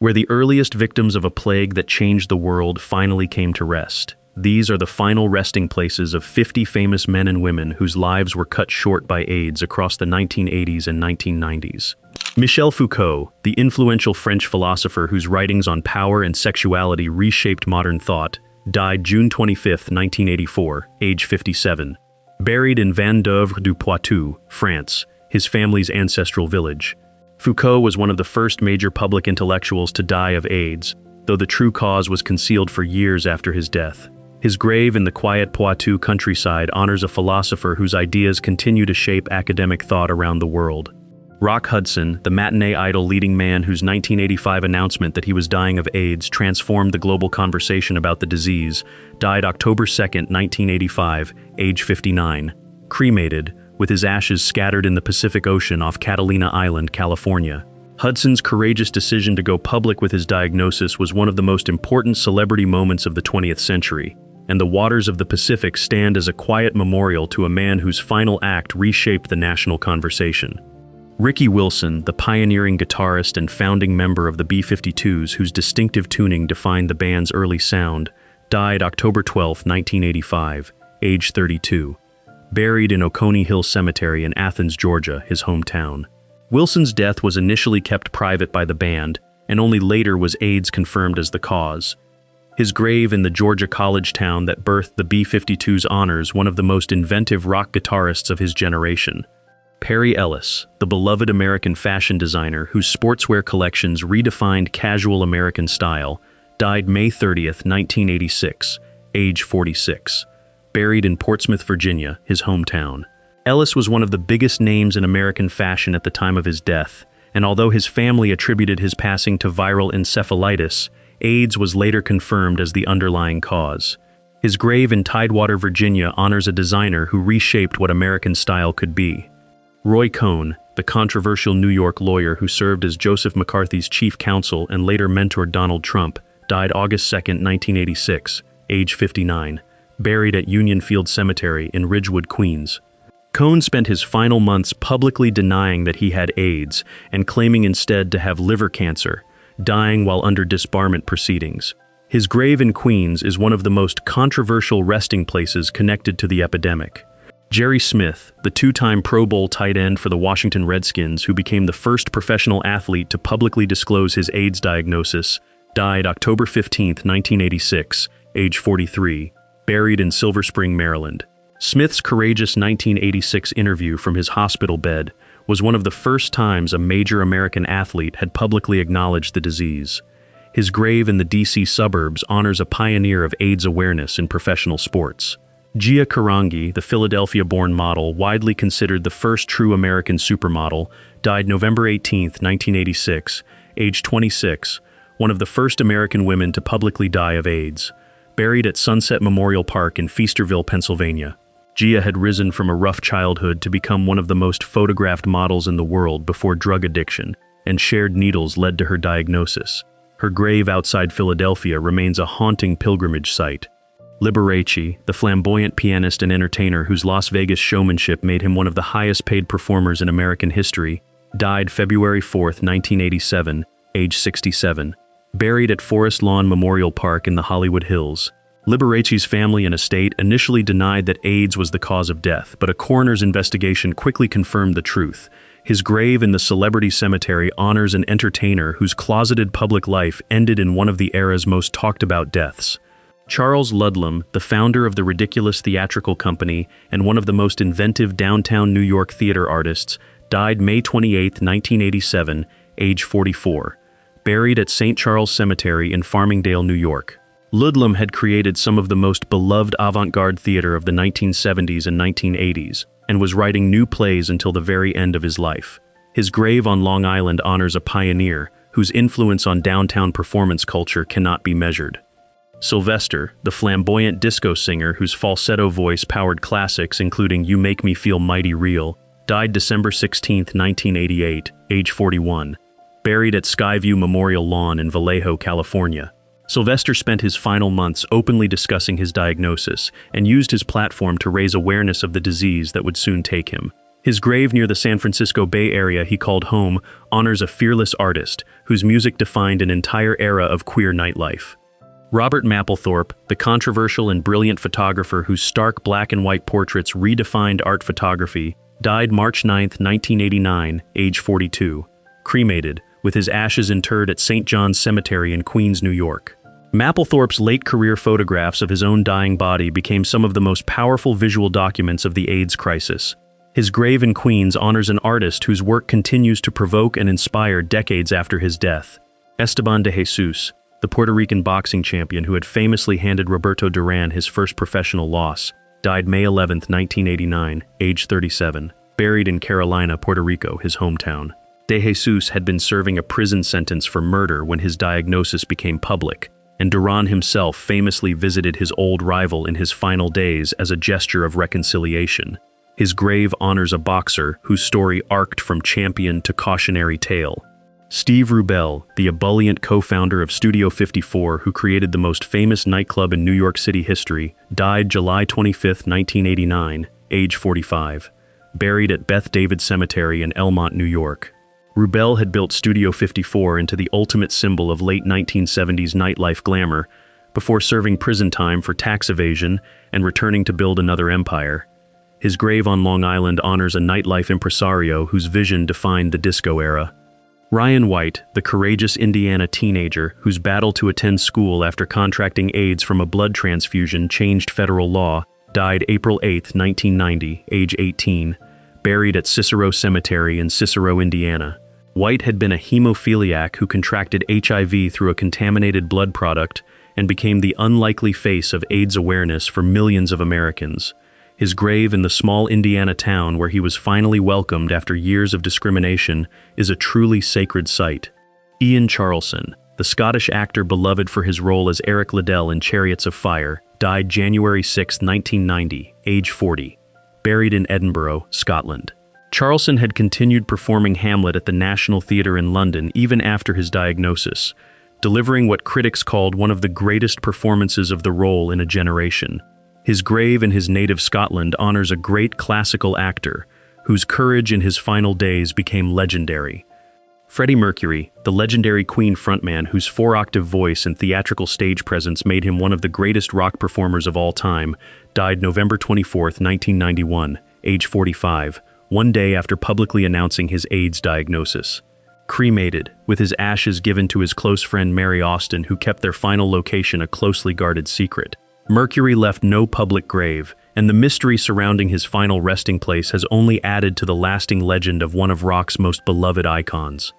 where the earliest victims of a plague that changed the world finally came to rest. These are the final resting places of 50 famous men and women whose lives were cut short by AIDS across the 1980s and 1990s. Michel Foucault, the influential French philosopher whose writings on power and sexuality reshaped modern thought, died June 25, 1984, age 57. Buried in Vandœuvre-du-Poitou, France, his family's ancestral village. Foucault was one of the first major public intellectuals to die of AIDS, though the true cause was concealed for years after his death. His grave in the quiet Poitou countryside honors a philosopher whose ideas continue to shape academic thought around the world. Rock Hudson, the matinee idol leading man whose 1985 announcement that he was dying of AIDS transformed the global conversation about the disease, died October 2, 1985, age 59. Cremated, with his ashes scattered in the Pacific Ocean off Catalina Island, California. Hudson's courageous decision to go public with his diagnosis was one of the most important celebrity moments of the 20th century, and the waters of the Pacific stand as a quiet memorial to a man whose final act reshaped the national conversation. Ricky Wilson, the pioneering guitarist and founding member of the B-52s whose distinctive tuning defined the band's early sound, died October 12, 1985, age 32. Buried in Oconee Hill Cemetery in Athens, Georgia, his hometown. Wilson's death was initially kept private by the band, and only later was AIDS confirmed as the cause. His grave in the Georgia college town that birthed the B-52s honors one of the most inventive rock guitarists of his generation. Perry Ellis, the beloved American fashion designer whose sportswear collections redefined casual American style, died May 30, 1986, age 46. Buried in Portsmouth, Virginia, his hometown. Ellis was one of the biggest names in American fashion at the time of his death, and although his family attributed his passing to viral encephalitis, AIDS was later confirmed as the underlying cause. His grave in Tidewater, Virginia honors a designer who reshaped what American style could be. Roy Cohn, the controversial New York lawyer who served as Joseph McCarthy's chief counsel and later mentored Donald Trump, died August 2, 1986, age 59, buried at Union Field Cemetery in Ridgewood, Queens. Cohn spent his final months publicly denying that he had AIDS and claiming instead to have liver cancer, dying while under disbarment proceedings. His grave in Queens is one of the most controversial resting places connected to the epidemic. Jerry Smith, the two-time Pro Bowl tight end for the Washington Redskins who became the first professional athlete to publicly disclose his AIDS diagnosis, died October 15, 1986, age 43, buried in Silver Spring, Maryland. Smith's courageous 1986 interview from his hospital bed was one of the first times a major American athlete had publicly acknowledged the disease. His grave in the D.C. suburbs honors a pioneer of AIDS awareness in professional sports. Gia Karangi, the Philadelphia-born model widely considered the first true American supermodel, died November 18, 1986, age 26, one of the first American women to publicly die of AIDS. Buried at Sunset Memorial Park in Feasterville, Pennsylvania. Gia had risen from a rough childhood to become one of the most photographed models in the world before drug addiction, and shared needles led to her diagnosis. Her grave outside Philadelphia remains a haunting pilgrimage site. Liberace, the flamboyant pianist and entertainer whose Las Vegas showmanship made him one of the highest-paid performers in American history, died February 4, 1987, age 67. Buried at Forest Lawn Memorial Park in the Hollywood Hills. Liberace's family and estate initially denied that AIDS was the cause of death, but a coroner's investigation quickly confirmed the truth. His grave in the celebrity cemetery honors an entertainer whose closeted public life ended in one of the era's most talked-about deaths. Charles Ludlam, the founder of the Ridiculous Theatrical Company and one of the most inventive downtown New York theater artists, died May 28, 1987, age 44. Buried at St. Charles Cemetery in Farmingdale, New York. Ludlam had created some of the most beloved avant-garde theater of the 1970s and 1980s, and was writing new plays until the very end of his life. His grave on Long Island honors a pioneer whose influence on downtown performance culture cannot be measured. Sylvester, the flamboyant disco singer whose falsetto voice powered classics including You Make Me Feel Mighty Real, died December 16, 1988, age 41. Buried at Skyview Memorial Lawn in Vallejo, California. Sylvester spent his final months openly discussing his diagnosis and used his platform to raise awareness of the disease that would soon take him. His grave near the San Francisco Bay Area he called home honors a fearless artist whose music defined an entire era of queer nightlife. Robert Mapplethorpe, the controversial and brilliant photographer whose stark black and white portraits redefined art photography, died March 9, 1989, age 42, cremated, with his ashes interred at St. John's Cemetery in Queens, New York. Mapplethorpe's late career photographs of his own dying body became some of the most powerful visual documents of the AIDS crisis. His grave in Queens honors an artist whose work continues to provoke and inspire decades after his death. Esteban de Jesus, the Puerto Rican boxing champion who had famously handed Roberto Duran his first professional loss, died May 11, 1989, age 37, buried in Carolina, Puerto Rico, his hometown. De Jesus had been serving a prison sentence for murder when his diagnosis became public, and Duran himself famously visited his old rival in his final days as a gesture of reconciliation. His grave honors a boxer whose story arced from champion to cautionary tale. Steve Rubell, the ebullient co-founder of Studio 54 who created the most famous nightclub in New York City history, died July 25, 1989, age 45, buried at Beth David Cemetery in Elmont, New York. Rubell had built Studio 54 into the ultimate symbol of late 1970s nightlife glamour, before serving prison time for tax evasion and returning to build another empire. His grave on Long Island honors a nightlife impresario whose vision defined the disco era. Ryan White, the courageous Indiana teenager whose battle to attend school after contracting AIDS from a blood transfusion changed federal law, died April 8, 1990, age 18, buried at Cicero Cemetery in Cicero, Indiana. White had been a hemophiliac who contracted HIV through a contaminated blood product and became the unlikely face of AIDS awareness for millions of Americans. His grave in the small Indiana town where he was finally welcomed after years of discrimination is a truly sacred site. Ian Charleson, the Scottish actor beloved for his role as Eric Liddell in Chariots of Fire, died January 6, 1990, age 40, buried in Edinburgh, Scotland. Charleson had continued performing Hamlet at the National Theatre in London even after his diagnosis, delivering what critics called one of the greatest performances of the role in a generation. His grave in his native Scotland honors a great classical actor, whose courage in his final days became legendary. Freddie Mercury, the legendary Queen frontman whose four-octave voice and theatrical stage presence made him one of the greatest rock performers of all time, died November 24, 1991, age 45, one day after publicly announcing his AIDS diagnosis. Cremated, with his ashes given to his close friend Mary Austin, who kept their final location a closely guarded secret. Mercury left no public grave, and the mystery surrounding his final resting place has only added to the lasting legend of one of rock's most beloved icons.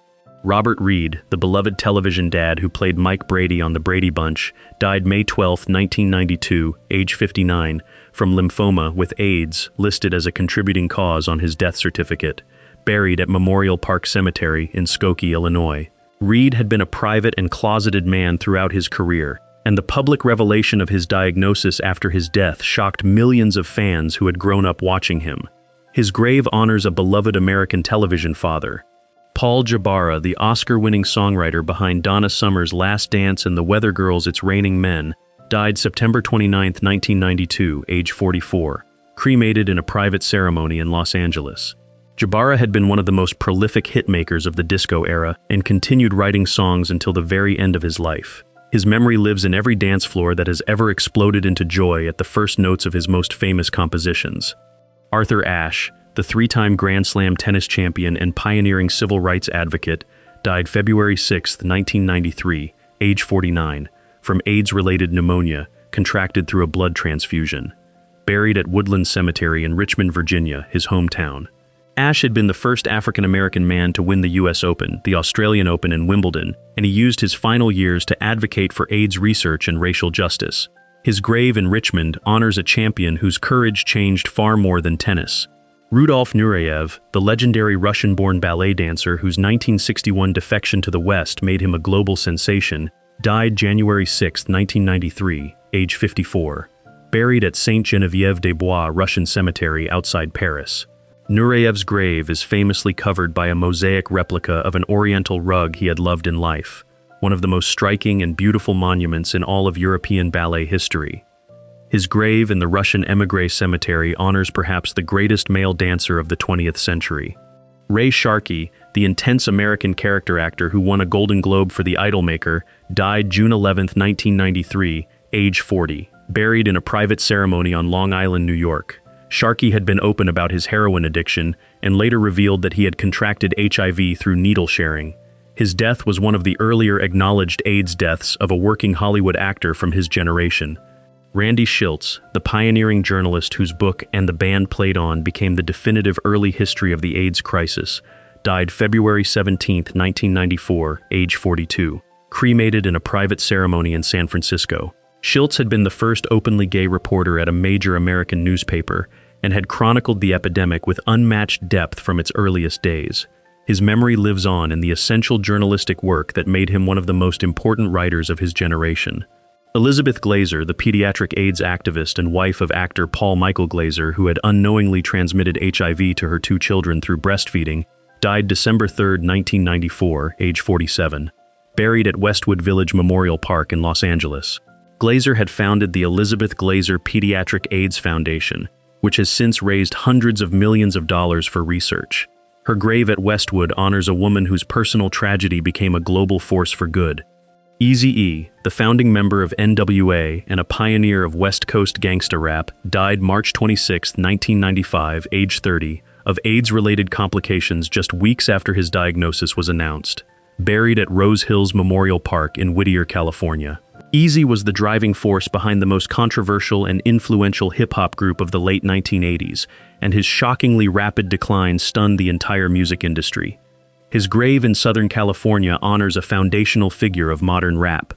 Robert Reed, the beloved television dad who played Mike Brady on The Brady Bunch, died May 12, 1992, age 59, from lymphoma with AIDS, listed as a contributing cause on his death certificate, buried at Memorial Park Cemetery in Skokie, Illinois. Reed had been a private and closeted man throughout his career, and the public revelation of his diagnosis after his death shocked millions of fans who had grown up watching him. His grave honors a beloved American television father. Paul Jabara, the Oscar-winning songwriter behind Donna Summer's Last Dance and The Weather Girls' It's Raining Men, died September 29, 1992, age 44, cremated in a private ceremony in Los Angeles. Jabara had been one of the most prolific hitmakers of the disco era and continued writing songs until the very end of his life. His memory lives in every dance floor that has ever exploded into joy at the first notes of his most famous compositions. Arthur Ashe, the three-time Grand Slam tennis champion and pioneering civil rights advocate, died February 6, 1993, age 49, from AIDS-related pneumonia contracted through a blood transfusion. Buried at Woodland Cemetery in Richmond, Virginia, his hometown. Ashe had been the first African-American man to win the U.S. Open, the Australian Open, and Wimbledon, and he used his final years to advocate for AIDS research and racial justice. His grave in Richmond honors a champion whose courage changed far more than tennis. Rudolf Nureyev, the legendary Russian-born ballet dancer whose 1961 defection to the West made him a global sensation, died January 6, 1993, age 54, buried at Sainte-Geneviève-des-Bois Russian Cemetery outside Paris. Nureyev's grave is famously covered by a mosaic replica of an oriental rug he had loved in life, one of the most striking and beautiful monuments in all of European ballet history. His grave in the Russian émigré cemetery honors perhaps the greatest male dancer of the 20th century. Ray Sharkey, the intense American character actor who won a Golden Globe for The Idolmaker, died June 11, 1993, age 40, buried in a private ceremony on Long Island, New York. Sharkey had been open about his heroin addiction and later revealed that he had contracted HIV through needle sharing. His death was one of the earlier acknowledged AIDS deaths of a working Hollywood actor from his generation. Randy Shilts, the pioneering journalist whose book And the Band Played On became the definitive early history of the AIDS crisis, died February 17, 1994, age 42, cremated in a private ceremony in San Francisco. Shilts had been the first openly gay reporter at a major American newspaper and had chronicled the epidemic with unmatched depth from its earliest days. His memory lives on in the essential journalistic work that made him one of the most important writers of his generation. Elizabeth Glaser, the pediatric AIDS activist and wife of actor Paul Michael Glaser, who had unknowingly transmitted HIV to her 2 children through breastfeeding, died December 3, 1994, age 47, buried at Westwood Village Memorial Park in Los Angeles. Glaser had founded the Elizabeth Glaser Pediatric AIDS Foundation, which has since raised hundreds of millions of dollars for research. Her grave at Westwood honors a woman whose personal tragedy became a global force for good. Eazy-E, the founding member of NWA and a pioneer of West Coast gangsta rap, died March 26, 1995, age 30, of AIDS-related complications just weeks after his diagnosis was announced, buried at Rose Hills Memorial Park in Whittier, California. Eazy was the driving force behind the most controversial and influential hip-hop group of the late 1980s, and his shockingly rapid decline stunned the entire music industry. His grave in Southern California honors a foundational figure of modern rap,